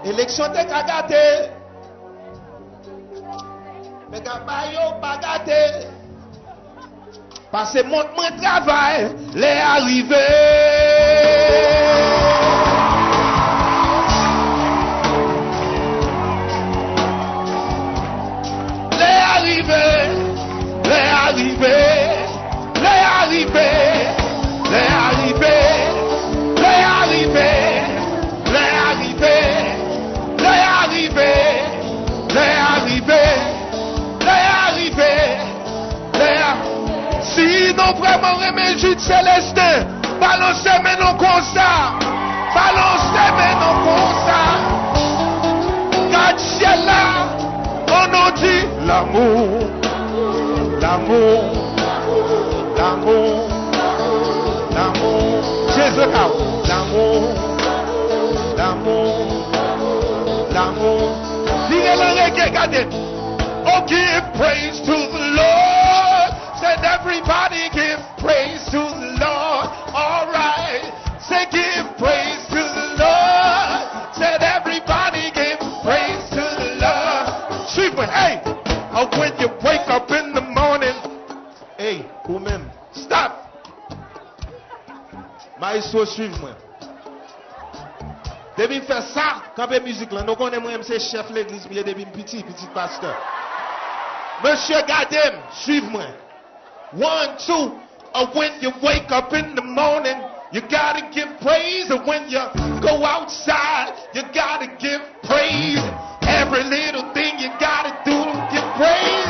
Élection de gâté. Mais Gabayo pas gâté. Parce que mon travail, les arrivés. Les arrivés, les arrivés, les arrivés, les arrivés, les arrivés, les arrivés, les arrivés, les arrivés, les arrivés, les arrivés. Si nous vraiment remercions de Célestin, balancez maintenant comme ça, balancez maintenant comme ça. Quand ciel là, on nous dit l'amour, l'amour, l'amour, l'amour. Jésus, l'amour, l'amour, l'amour. Regardez. Oh, give praise to the Lord. Said everybody give praise to the Lord. All right. Say give praise to the Lord. Said everybody give praise to the Lord. Super. Hey. Oh, when you wake up in the morning. Hey, woman. Stop. Maestro, suive-moi. Depuis faire ça, quand la musique là, nous connaissons c'est chef l'église, il est depuis petit pasteur. Monsieur Gadem, suive-moi. 1, 2, when you wake up in the morning, you gotta give praise. And when you go outside, you gotta give praise. Every little thing you gotta do to give praise.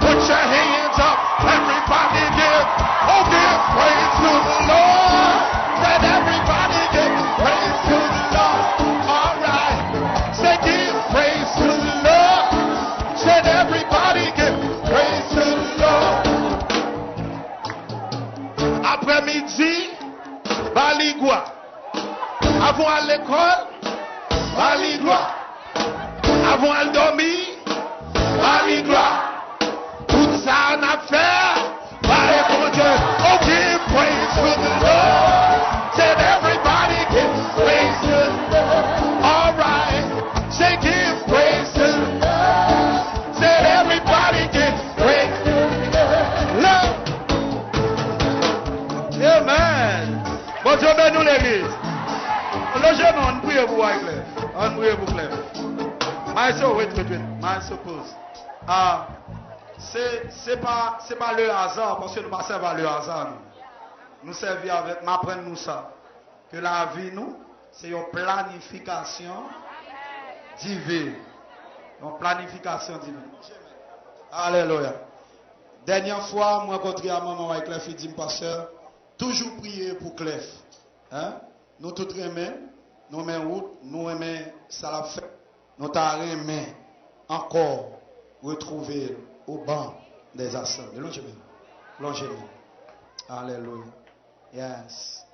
Put your hands up, everybody give. Oh, give praise to the Lord. Let everybody give praise to the Lord. All right, say give praise to the Lord. Said everybody give praise to the Lord. Après-midi, Baligua. Avant à l'école, Baligua. Avant à dormir, Baligua. Tout ça en affaire, Baligua. Oh, give praise to the Lord. Said everybody give praise to the Lord. All right, say give praise to the Lord. Said everybody give praise to the Lord. Amen. Bon Dieu, ben nous l'église. Le jeune, on prie pour vous, Claire. On prie pour Claire. Maestro, wait. Maestro, pause. C'est pas le hasard, parce que nous ne servons pas le hasard. Nous servons avec, m'apprendre nous ça. Que la vie, nous, c'est une planification divine. Une planification divine. Alléluia. Dernière fois, moi, contrairement à maman avec Clef, il dit, pasteur, toujours prier pour Clef. Hein? Nous tous remet, nous mettons route, nous remet ça l'a fait. Nous t'arrêtons encore retrouver au banc des assemblées. Longez-moi. Alléluia. Yes.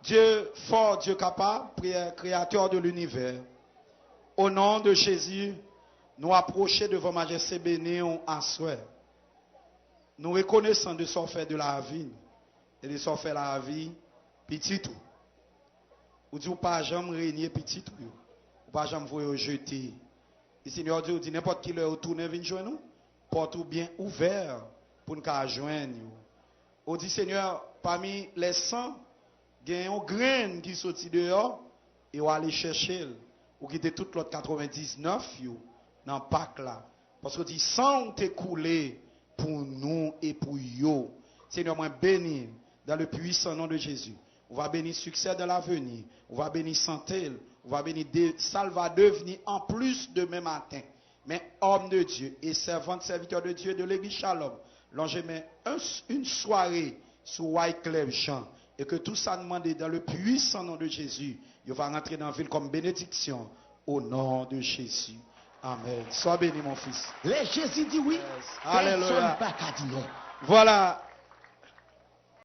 Dieu fort, Dieu capable, créateur de l'univers. Au nom de Jésus, nous approchons devant Majesté bénie en souhait. Nous reconnaissons de son fait de la vie. Et de son fait la vie, petit tout. Ou dit, ou pas jamais régner petit tout. Ou pas jamais vous jeter. Et Seigneur Dieu dit, n'importe qui leur retourne vient joindre nous. Porte ou bien ouvert pour nous joindre. Ou dit, Seigneur, parmi les 100, il y a un grain qui sortit dehors. Et on aller chercher. Ou quitter toute l'autre 99 dans le pack là. Parce que dit, 100 ont écoulé pour nous et pour eux. Seigneur, moi bénis dans le puissant nom de Jésus. On va bénir succès de l'avenir. On va bénir santé. On va bénir ça va devenir en plus demain matin. Mais homme de Dieu et serviteur de Dieu de l'église Shalom, je mets une soirée sur Wyclef Jean. Et que tout ça demandé dans le puissant nom de Jésus, il va rentrer dans la ville comme bénédiction au nom de Jésus. Amen. Sois béni mon fils. Les Jésus dit oui. Yes. Alléluia. Personne pas qu'à dire non. Voilà.